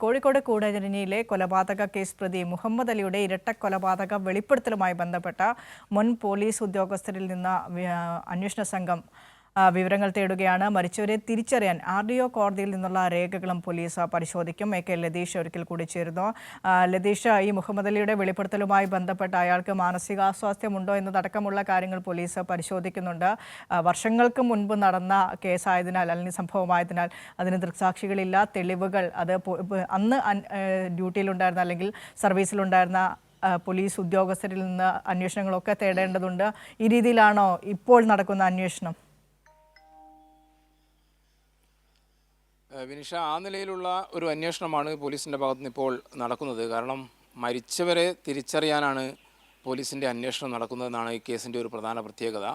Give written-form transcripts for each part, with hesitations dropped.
കോഴിക്കോട് കൂടരഞ്ഞിയിലെ കൊലപാതക കേസ് പ്രതി മുഹമ്മദ് അലിയുടെ ഇരട്ടക്കൊലപാതക വെളിപ്പെടുത്തലുമായി ബന്ധപ്പെട്ട മുൻ പോലീസ് ഉദ്യോഗസ്ഥരിൽ നിന്ന് അന്വേഷണ സംഘം വിവരങ്ങൾ തേടുകയാണ്. മരിച്ചവരെ തിരിച്ചറിയാൻ RDO കോടതിയിൽ നിന്നുള്ള രേഖകളും പോലീസ് പരിശോധിക്കും. AK ലതീഷ് ഒരിക്കൽ കൂടി ചേരുന്നു. ലതീഷ്, ഈ മുഹമ്മദ് അലിയുടെ വെളിപ്പെടുത്തലുമായി ബന്ധപ്പെട്ട് അയാൾക്ക് മാനസികാസ്വാസ്ഥ്യമുണ്ടോ എന്നതടക്കമുള്ള കാര്യങ്ങൾ പോലീസ് പരിശോധിക്കുന്നുണ്ട്. വർഷങ്ങൾക്ക് മുൻപ് നടന്ന കേസായതിനാൽ അല്ലെങ്കിൽ സംഭവമായതിനാൽ അതിന് ദൃക്സാക്ഷികളില്ല, തെളിവുകൾ അത് അന്ന് ഡ്യൂട്ടിയിലുണ്ടായിരുന്ന അല്ലെങ്കിൽ സർവീസിലുണ്ടായിരുന്ന പോലീസ് ഉദ്യോഗസ്ഥരിൽ നിന്ന് അന്വേഷണങ്ങളൊക്കെ തേടേണ്ടതുണ്ട്. ഈ രീതിയിലാണോ ഇപ്പോൾ നടക്കുന്ന അന്വേഷണം? വിനിഷ, ആ നിലയിലുള്ള ഒരു അന്വേഷണമാണ് പോലീസിൻ്റെ ഭാഗത്തുനിന്ന് ഇപ്പോൾ നടക്കുന്നത്. കാരണം മരിച്ചവരെ തിരിച്ചറിയാനാണ് പോലീസിൻ്റെ അന്വേഷണം നടക്കുന്നതെന്നാണ് ഈ കേസിൻ്റെ ഒരു പ്രധാന പ്രത്യേകത.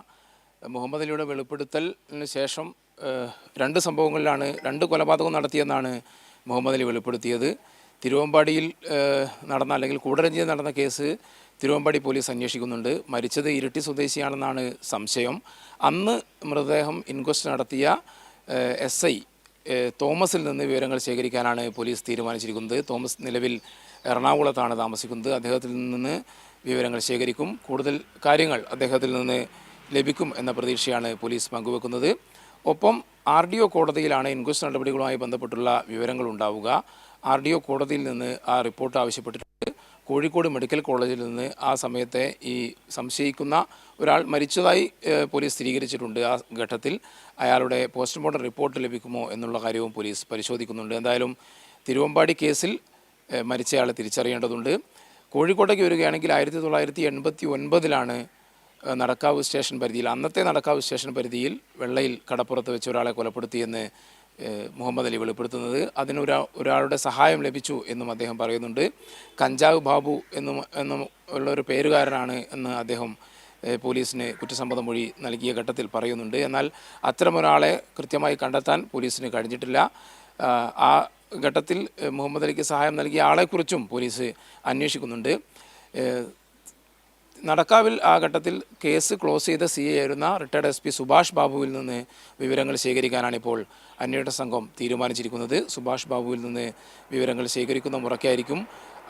മുഹമ്മദ് അലിയുടെ വെളിപ്പെടുത്തലിന് ശേഷം 2 സംഭവങ്ങളിലാണ് 2 കൊലപാതകം നടത്തിയെന്നാണ് മുഹമ്മദ് അലി വെളിപ്പെടുത്തിയത്. തിരുവമ്പാടിയിൽ നടന്ന അല്ലെങ്കിൽ കൂടരഞ്ഞിയിൽ നടന്ന കേസ് തിരുവമ്പാടി പോലീസ് അന്വേഷിക്കുന്നുണ്ട്. മരിച്ചത് ഇരിട്ടി സ്വദേശിയാണെന്നാണ് സംശയം. അന്ന് മൃതദേഹം ഇൻക്വസ്റ്റ് നടത്തിയ SI തോമസിൽ നിന്ന് വിവരങ്ങൾ ശേഖരിക്കാനാണ് പോലീസ് തീരുമാനിച്ചിരിക്കുന്നത്. തോമസ് നിലവിൽ എറണാകുളത്താണ് താമസിക്കുന്നത്. അദ്ദേഹത്തിൽ നിന്ന് വിവരങ്ങൾ ശേഖരിക്കും. കൂടുതൽ കാര്യങ്ങൾ അദ്ദേഹത്തിൽ നിന്ന് ലഭിക്കും എന്ന പ്രതീക്ഷയാണ് പോലീസ് പങ്കുവെക്കുന്നത്. ഒപ്പം RDO കോടതിയിലാണ് ഇൻക്വസ്റ്റ് നടപടികളുമായി ബന്ധപ്പെട്ടുള്ള വിവരങ്ങൾ ഉണ്ടാവുക. RDO കോടതിയിൽ നിന്ന് ആ റിപ്പോർട്ട് ആവശ്യപ്പെട്ടിട്ടുണ്ട്. കോഴിക്കോട് മെഡിക്കൽ കോളേജിൽ നിന്ന് ആ സമയത്തെ ഈ സംശയിക്കുന്ന ഒരാൾ മരിച്ചതായി പോലീസ് സ്ഥിരീകരിച്ചിട്ടുണ്ട്. ആ ഘട്ടത്തിൽ അയാളുടെ പോസ്റ്റ്മോർട്ടം റിപ്പോർട്ട് ലഭിക്കുമോ എന്നുള്ള കാര്യവും പോലീസ് പരിശോധിക്കുന്നുണ്ട്. എന്തായാലും തിരുവമ്പാടി കേസിൽ മരിച്ചയാളെ തിരിച്ചറിയേണ്ടതുണ്ട്. കോഴിക്കോട്ടേക്ക് വരികയാണെങ്കിൽ 1989 നടക്കാവ് സ്റ്റേഷൻ പരിധിയിൽ, അന്നത്തെ നടക്കാവ് സ്റ്റേഷൻ പരിധിയിൽ വെള്ളയിൽ കടപ്പുറത്ത് വെച്ച് ഒരാളെ കൊലപ്പെടുത്തിയെന്ന് മുഹമ്മദ് അലി വെളിപ്പെടുത്തുന്നത്. ഒരാളുടെ സഹായം ലഭിച്ചു എന്നും അദ്ദേഹം പറയുന്നുണ്ട്. കഞ്ചാവ് ബാബു എന്നും ഉള്ളൊരു പേരുകാരനാണ് എന്ന് അദ്ദേഹം പോലീസിന് കുറ്റസമ്മത മൊഴി നൽകിയ ഘട്ടത്തിൽ പറയുന്നുണ്ട്. എന്നാൽ അത്തരമൊരാളെ കൃത്യമായി കണ്ടെത്താൻ പോലീസിന് കഴിഞ്ഞിട്ടില്ല. ആ ഘട്ടത്തിൽ മുഹമ്മദ് അലിക്ക് സഹായം നൽകിയ ആളെക്കുറിച്ചും പോലീസ് അന്വേഷിക്കുന്നുണ്ട്. നടക്കാവിൽ ആ ഘട്ടത്തിൽ കേസ് ക്ലോസ് ചെയ്ത CI ആയിരുന്ന റിട്ടയർഡ് SP സുഭാഷ് ബാബുവിൽ നിന്ന് വിവരങ്ങൾ ശേഖരിക്കാനാണ് ഇപ്പോൾ അന്വേഷണ സംഘം തീരുമാനിച്ചിരിക്കുന്നത്. സുഭാഷ് ബാബുവിൽ നിന്ന് വിവരങ്ങൾ ശേഖരിക്കുന്ന മുറയ്ക്കായിരിക്കും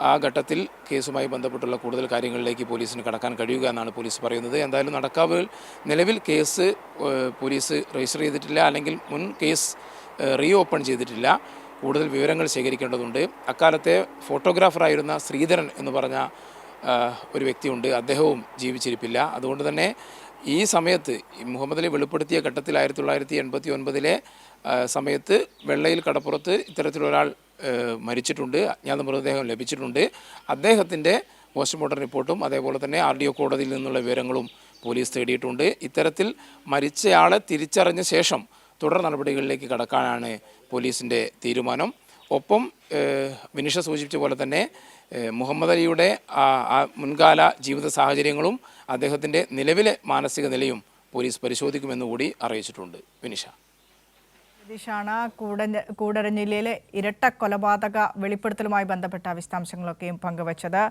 ആ ഘട്ടത്തിൽ കേസുമായി ബന്ധപ്പെട്ടുള്ള കൂടുതൽ കാര്യങ്ങളിലേക്ക് പോലീസിന് കടക്കാൻ കഴിയുക എന്നാണ് പോലീസ് പറയുന്നത്. എന്തായാലും നടക്കാവിൽ നിലവിൽ കേസ് പോലീസ് രജിസ്റ്റർ ചെയ്തിട്ടില്ല, അല്ലെങ്കിൽ മുൻ കേസ് റീഓപ്പൺ ചെയ്തിട്ടില്ല. കൂടുതൽ വിവരങ്ങൾ ശേഖരിക്കേണ്ടതുണ്ട്. അക്കാലത്തെ ഫോട്ടോഗ്രാഫറായിരുന്ന ശ്രീധരൻ എന്ന് പറഞ്ഞ ഒരു വ്യക്തിയുണ്ട്. അദ്ദേഹവും ജീവിച്ചിരിപ്പില്ല. അതുകൊണ്ട് തന്നെ ഈ സമയത്ത് മുഹമ്മദ് അലി വെളിപ്പെടുത്തിയ ഘട്ടത്തിൽ 1989 സമയത്ത് വെള്ളയിൽ കടപ്പുറത്ത് ഇത്തരത്തിലൊരാൾ മരിച്ചിട്ടുണ്ട്, അജ്ഞാത മൃതദേഹം ലഭിച്ചിട്ടുണ്ട്. അദ്ദേഹത്തിൻ്റെ പോസ്റ്റ്മോർട്ടം റിപ്പോർട്ടും അതേപോലെ തന്നെ RDO കോടതിയിൽ നിന്നുള്ള വിവരങ്ങളും പോലീസ് തേടിയിട്ടുണ്ട്. ഇത്തരത്തിൽ മരിച്ചയാളെ തിരിച്ചറിഞ്ഞ ശേഷം തുടർ നടപടികളിലേക്ക് കടക്കാനാണ് പോലീസിൻ്റെ തീരുമാനം. ഒപ്പം വിനിഷ സൂചിപ്പിച്ച പോലെ തന്നെ മുഹമ്മദ് അലിയുടെ മുൻകാല ജീവിത സാഹചര്യങ്ങളും അദ്ദേഹത്തിൻ്റെ നിലവിലെ മാനസിക നിലയും പോലീസ് പരിശോധിക്കുമെന്നുകൂടി അറിയിച്ചിട്ടുണ്ട്. വിനിഷ. ലതീഷാണ് കൂടരഞ്ഞിയിലെ ഇരട്ട കൊലപാതക വെളിപ്പെടുത്തലുമായി ബന്ധപ്പെട്ട വിശദാംശങ്ങളൊക്കെയും പങ്കുവച്ചത്.